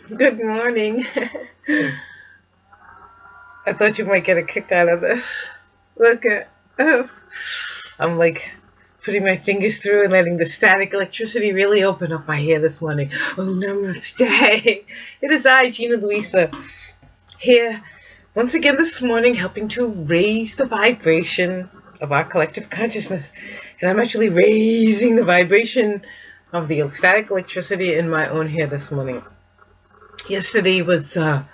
Good morning. I thought you might get a kick out of this. Look at, oh, I'm like putting my fingers through and letting the static electricity really open up my hair this morning. Oh, namaste. It is I, Gina Louisa, here once again this morning helping to raise the vibration of our collective consciousness. And I'm actually raising the vibration of the static electricity in my own hair this morning. Yesterday was a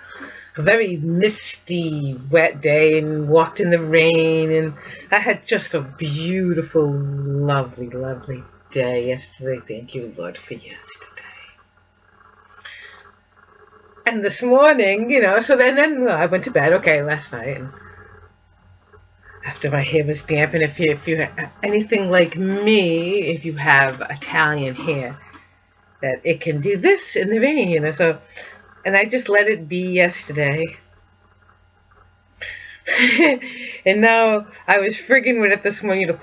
very misty, wet day and walked in the rain, and I had just a beautiful, lovely, lovely day yesterday. Thank you, Lord, for yesterday. And this morning, so then I went to bed, last night, and after my hair was damp, and if you anything like me, if you have Italian hair, that it can do this in the rain, so, and I just let it be yesterday. And now I was frigging with it this morning to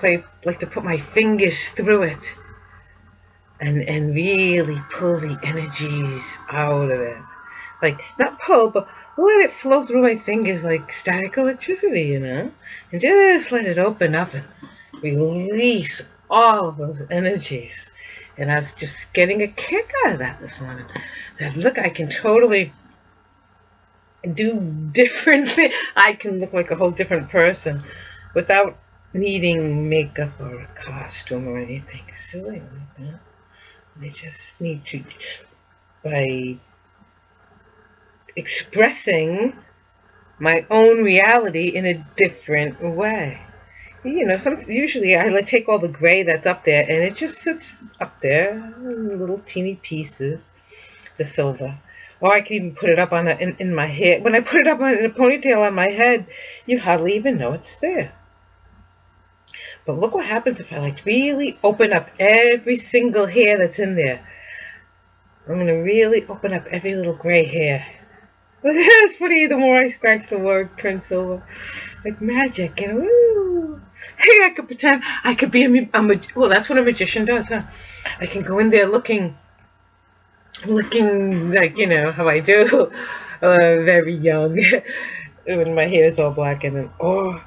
put my fingers through it and really pull the energies out of it. Like, not pull, but let it flow through my fingers like static electricity, and just let it open up and release all of those energies. And I was just getting a kick out of that this morning. That, look, I can totally do different things. I can look like a whole different person without needing makeup or a costume or anything silly like that. I just need to, by expressing my own reality in a different way. Usually I take all the gray that's up there and it just sits up there in little teeny pieces, the silver. Or I can even put it up on in my hair. When I put it up in a ponytail on my head, you hardly even know it's there. But look what happens if I really open up every single hair that's in there. I'm going to really open up every little gray hair. It's funny, the more I scratch, the more it turns silver. Like magic, woo! Hey, I could pretend I could be well, that's what a magician does, huh? I can go in there looking like, how I do, very young, when my hair is all black, and then, or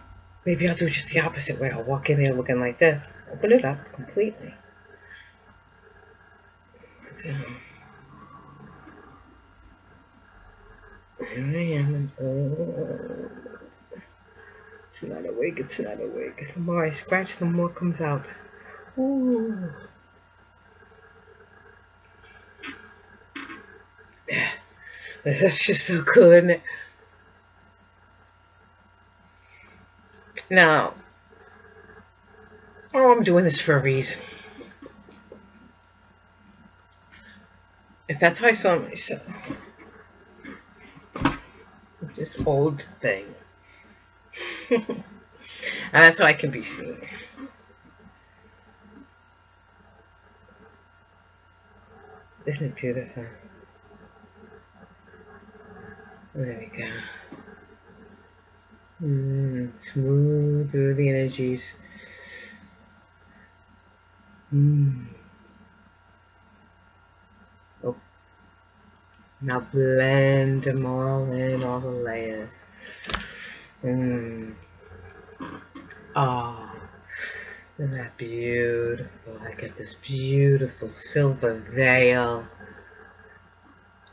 maybe I'll do just the opposite way. I'll walk in there looking like this, open it up completely. So, here I am. It's not awake, it's not awake. The more I scratch, the more comes out. Ooh. That's just so cool, isn't it? Now, I'm doing this for a reason. If that's how I saw myself, this old thing, and that's how I can be seen. Isn't it beautiful? There we go. Smooth through the energies. Oh. Now blend them all in, all the layers. Oh, isn't that beautiful? I get this beautiful silver veil.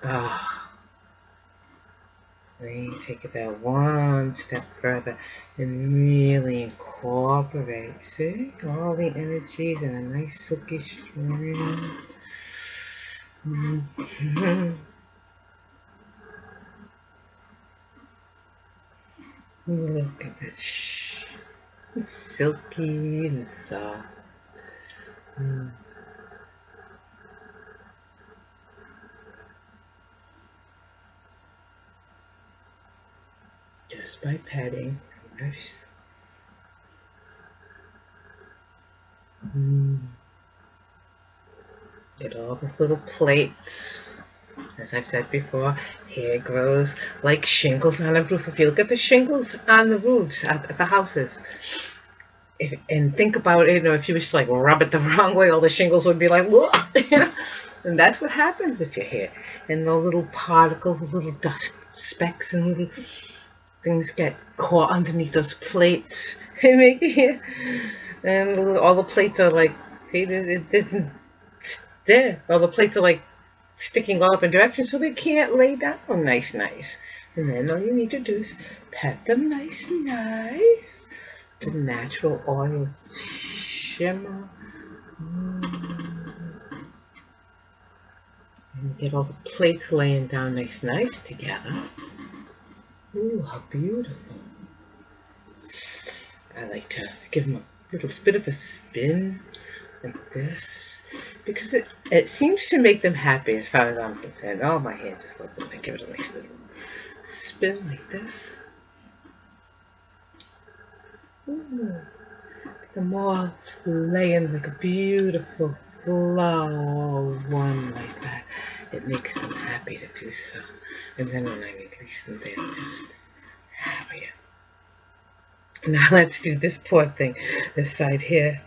Oh. Then take it that one step further and really incorporate, see, all the energies in a nice silky string. Look at that, it's silky and soft. Just by patting. Nice. Get all the little plates. As I've said before, hair grows like shingles on a roof. If you look at the shingles on the roofs at the houses, and think about it, if you was to rub it the wrong way, all the shingles would be like, whoa. And that's what happens with your hair. And the little particles, the little dust specks and little things get caught underneath those plates. They make it here. And all the plates are like, see, there's there. All the plates are like sticking all up in directions so they can't lay down nice. And then all you need to do is pat them nice. The natural oil shimmer. And get all the plates laying down nice together. Ooh, how beautiful. I like to give them a little bit of a spin like this because it seems to make them happy as far as I'm concerned. Oh, my hair just loves it. I give it a nice little spin like this. Ooh. Them all laying like a beautiful slow one like that. It makes them happy to do so. And then when I release them, they're just happier. Now let's do this poor thing, this side here.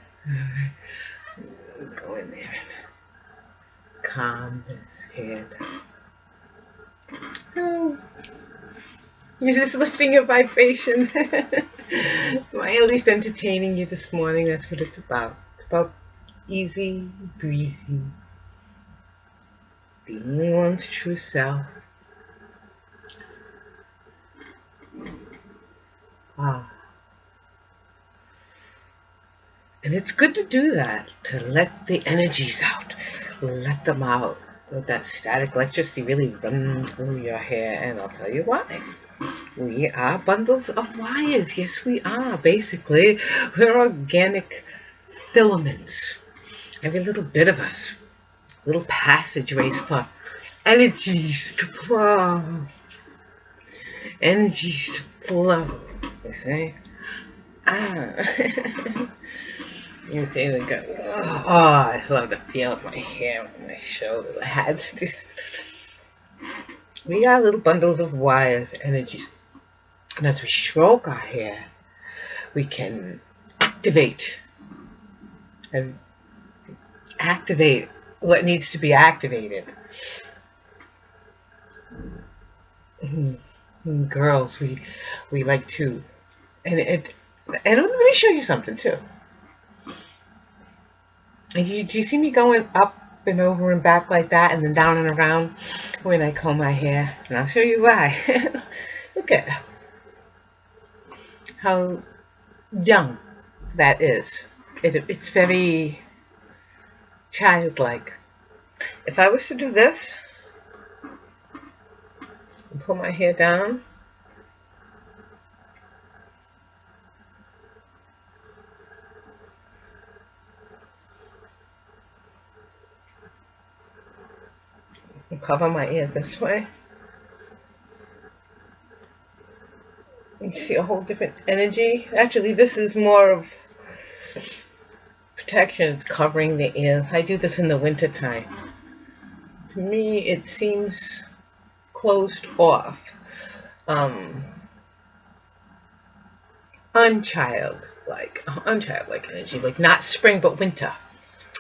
Go in there and calm this hair down. Oh. Is this lifting your vibration? Am I at least entertaining you this morning? That's what it's about. It's about easy breezy, being one's true self. And it's good to do that, to let the energies out, let them out. Let that static electricity really run through your hair, and I'll tell you why. We are bundles of wires. Yes, we are. Basically, we're organic filaments. Every little bit of us. Little passageways for energies to flow. Energies to flow. You see? You see, we go, oh, I love the feel of my hair on my shoulders. I had to do that. We are little bundles of wires, energies. And as we stroke our hair, we can activate what needs to be activated. Girls, we like to, and let me show you something too. Do you see me going up and over and back like that, and then down and around when I comb my hair? And I'll show you why. Look at how young that is. It's very childlike. If I was to do this and pull my hair down, and cover my ear this way, you see a whole different energy. Actually, this is more of protection. It's covering the ears. I do this in the winter time. To me, it seems closed off, unchildlike energy, like not spring but winter.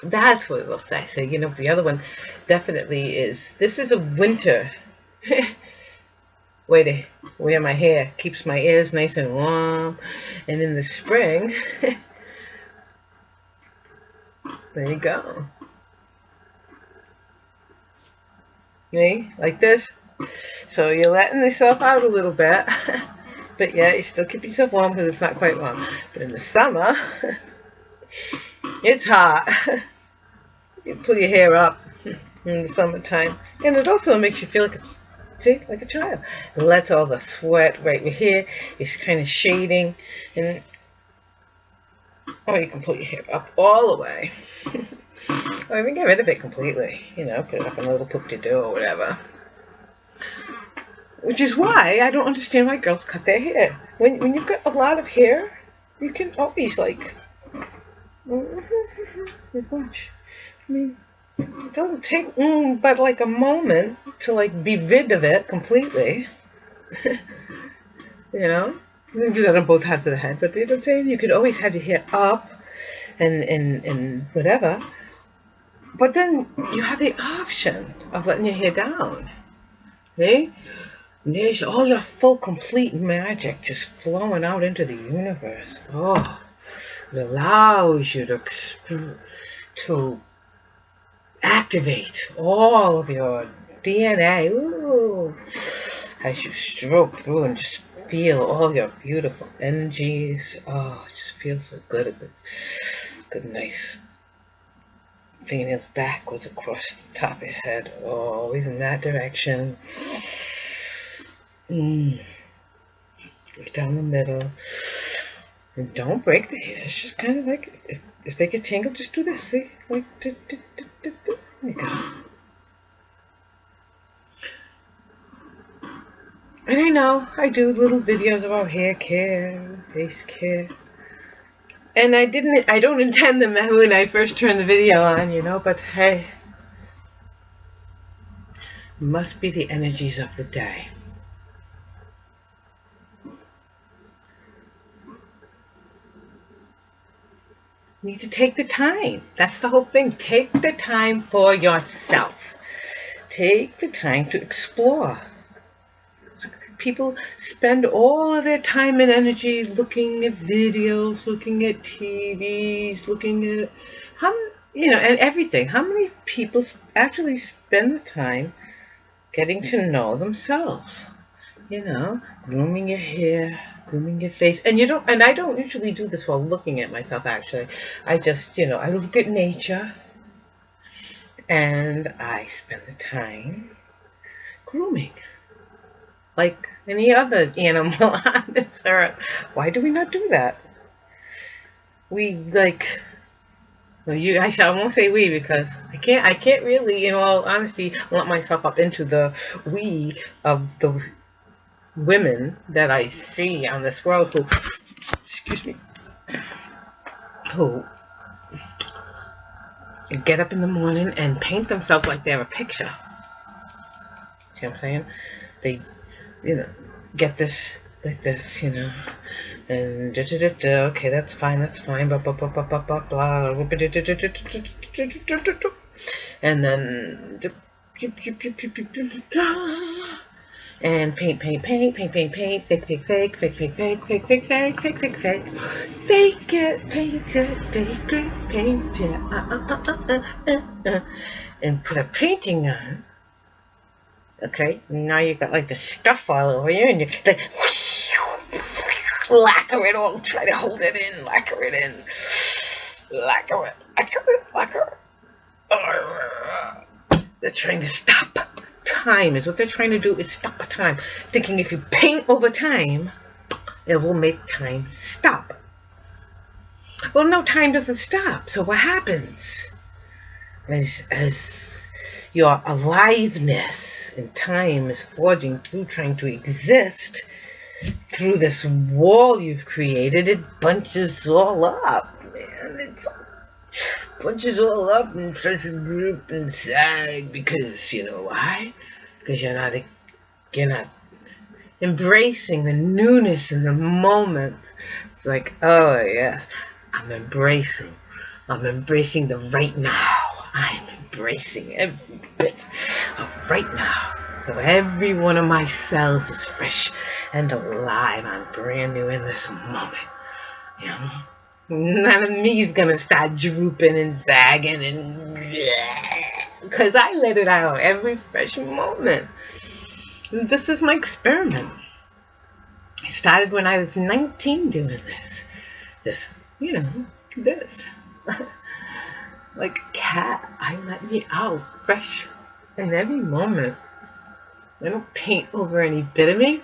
That's what it'll say. So, the other one definitely is. This is a winter way to wear my hair. Keeps my ears nice and warm. And in the spring, there you go. See? Like this. So you're letting yourself out a little bit. But yeah, you still keep yourself warm because it's not quite warm. But in the summer, it's hot. You pull your hair up in the summertime. And it also makes you feel like a child. It lets all the sweat right here. It's kind of shading. Or you can pull your hair up all the way. Or even get rid of it completely. Put it up in a little poop-de-doo or whatever. Which is why I don't understand why girls cut their hair. When you've got a lot of hair, you can always watch. I mean, it doesn't take but a moment to be rid of it completely. You can do that on both halves of the head, but you know what I'm saying? You could always have your hair up and whatever. But then you have the option of letting your hair down. See? There's all your full, complete magic just flowing out into the universe. Oh, it allows you to activate all of your DNA. Ooh, as you stroke through and just feel all your beautiful energies. Oh, it just feels so good. A good, nice fingernails backwards across the top of your head, always in that direction. Down the middle. And don't break the hair. It's just kind of like, if they get tangled, just do this. See? Like, there you go. And I know I do little videos about hair care, face care. And I don't intend them when I first turn the video on, but hey, must be the energies of the day. You need to take the time. That's the whole thing. Take the time for yourself. Take the time to explore. People spend all of their time and energy looking at videos, looking at TVs, looking at and everything. How many people actually spend the time getting to know themselves? Grooming your hair, grooming your face. And I don't usually do this while looking at myself, actually. I just, I look at nature and I spend the time grooming. Like any other animal on this earth. Why do we not do that? I won't say we, because I can't really, in all honesty, lump myself up into the we of the women that I see on this world who get up in the morning and paint themselves like they're a picture. See what I'm saying? They, get this like this, and okay, that's fine, blah blah blah blah blah blah blah, and then and paint, fake it, paint it, fake it, and put a painting on. Okay, now you got like the stuff all over you, and you like lacquer it all, try to hold it in, lacquer it. They're trying to stop time, is what they're trying to do, is stop time. Thinking if you paint over time, it will make time stop. Well, no, time doesn't stop. So what happens? As your aliveness in time is forging through, trying to exist through this wall you've created, it bunches all up, man. It bunches all up and starts to group and sag, because you know why? Because you're not embracing the newness in the moments. It's like, oh yes, I'm embracing the right now. I'm embracing every bit of right now. So every one of my cells is fresh and alive. I'm brand new in this moment. None of me's gonna start drooping and sagging because I let it out every fresh moment. And this is my experiment. I started when I was 19 doing this. This. Like a cat, I let me out fresh in every moment. I don't paint over any bit of me.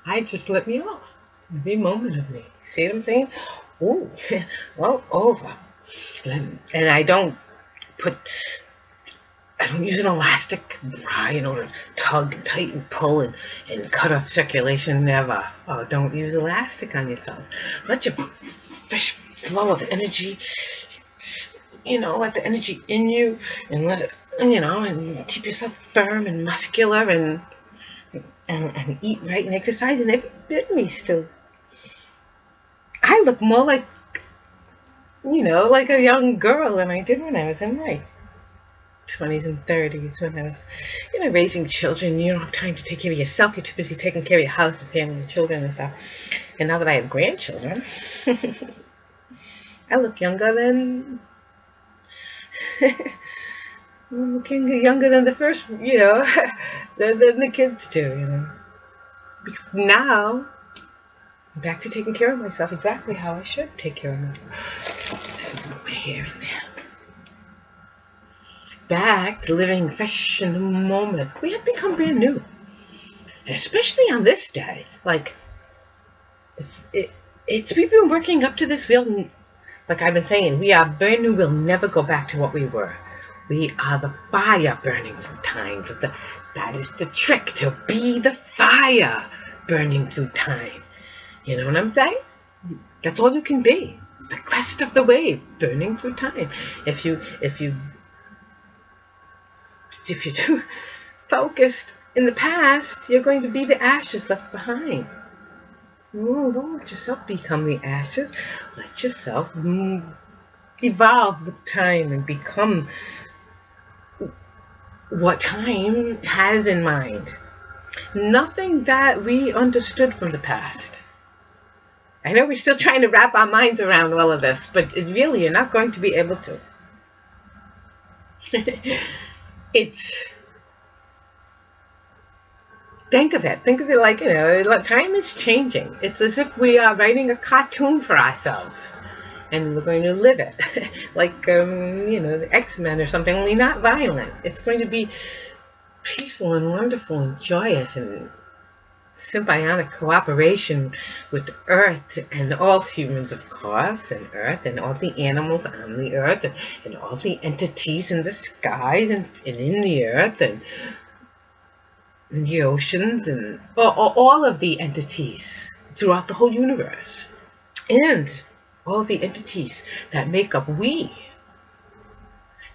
I just let me off every moment of me. See what I'm saying? Ooh, all over. And I don't use an elastic bra, to tug and tighten, pull, and cut off circulation. Never. Oh, don't use elastic on yourselves. Let your fresh flow of energy, let the energy in you, and let it, and keep yourself firm and muscular, and eat right and exercise, and every bit of me still. I look more like like a young girl, and I did when I was in my 20s and 30s, when I was, raising children. You don't have time to take care of yourself. You're too busy taking care of your house and family and children and stuff. And now that I have grandchildren, I look younger than I'm looking younger than the first, than the kids do. Because now I'm back to taking care of myself exactly how I should take care of myself. Put my hair in there. Back to living fresh in the moment. We have become brand new, especially on this day. Like, we've been working up to this. Like I've been saying, we are brand new. We'll never go back to what we were. We are the fire burning through time. That is the trick, to be the fire burning through time. You know what I'm saying? That's all you can be. It's the crest of the wave burning through time. If you're too focused in the past, you're going to be the ashes left behind. No, don't let yourself become the ashes. Let yourself evolve with time and become what time has in mind. Nothing that we understood from the past. I know we're still trying to wrap our minds around all of this, but really you're not going to be able to. Think of it like, time is changing. It's as if we are writing a cartoon for ourselves, and we're going to live it. Like, the X-Men or something, only not violent. It's going to be peaceful and wonderful and joyous and symbiotic cooperation with the earth and all humans, of course, and earth and all the animals on the earth and all the entities in the skies and in the earth and the oceans and all of the entities throughout the whole universe, and all the entities that make up we.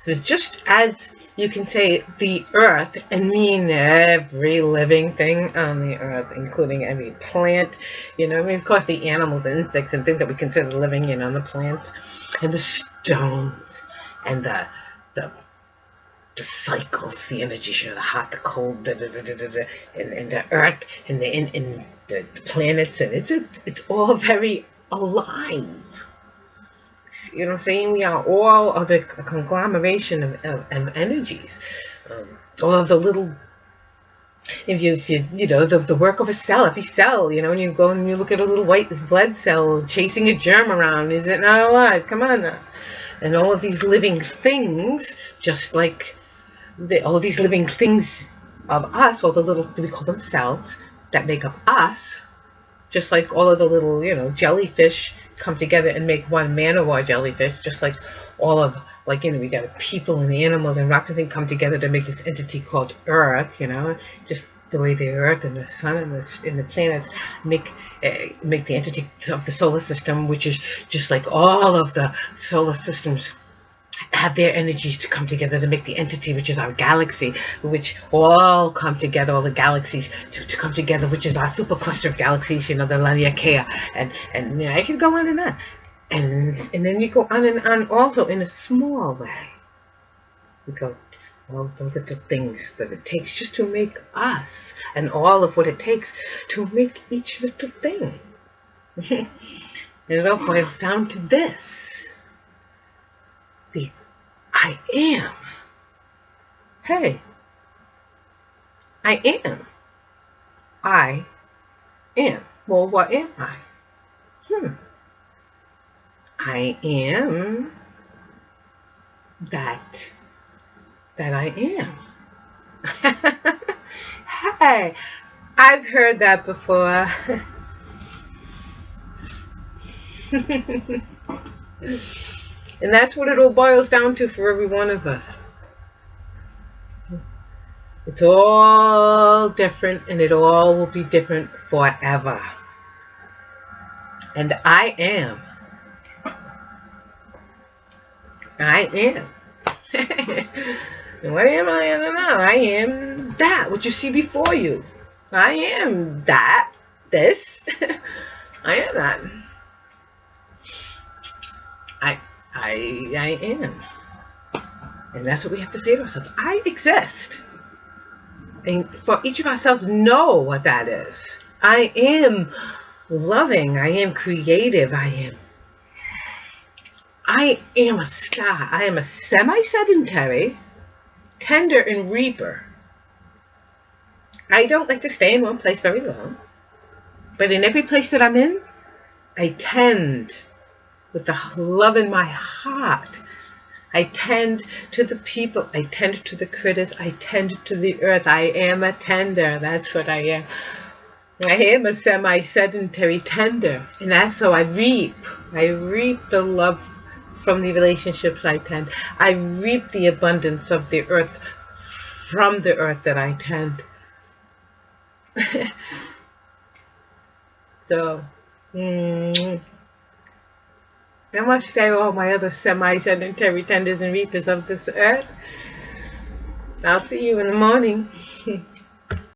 Because just as you can say the earth and mean every living thing on the earth, including every plant, of course the animals and insects and things that we consider living, the plants and the stones and the cycles, the energy, the hot, the cold, and the earth and the planets, and it's all very alive. You know what I'm saying? We are all of a conglomeration of energies. All of the little, if you the work of a cell. Every cell, when you go and you look at a little white blood cell chasing a germ around, is it not alive? Come on now. And all of these living things, just like all these living things of us, all the little, we call them cells, that make up us, just like all of the little, jellyfish come together and make one man-o-war jellyfish, just like all of, we got people and animals and rocks and things come together to make this entity called Earth, just the way the Earth and the Sun and the planets make the entity of the solar system, which is just like all of the solar systems have their energies to come together to make the entity, which is our galaxy, which all come together, all the galaxies to come together, which is our supercluster of galaxies, the Laniakea, and I could go on and on, and then you go on and on also in a small way. We go all the little things that it takes just to make us, and all of what it takes to make each little thing. And it all boils down to this. The I am. Hey, I am. I am. Well, what am I? I am that I am. Hey, I've heard that before. And that's what it all boils down to for every one of us. It's all different, and it all will be different forever. And I am. I am. And what am I? I don't know. I am that, what you see before you. I am that. This. I am that. I am. And that's what we have to say to ourselves. I exist. And for each of ourselves, know what that is. I am loving. I am creative. I am a star. I am a semi-sedentary, tender, and reaper. I don't like to stay in one place very long. But in every place that I'm in, I tend with the love in my heart. I tend to the people. I tend to the critters. I tend to the earth. I am a tender. That's what I am. I am a semi-sedentary tender. And that's how I reap. I reap the love from the relationships I tend. I reap the abundance of the earth from the earth that I tend. So, namaste, all my other semi-sedentary tenders and reapers of this earth. I'll see you in the morning.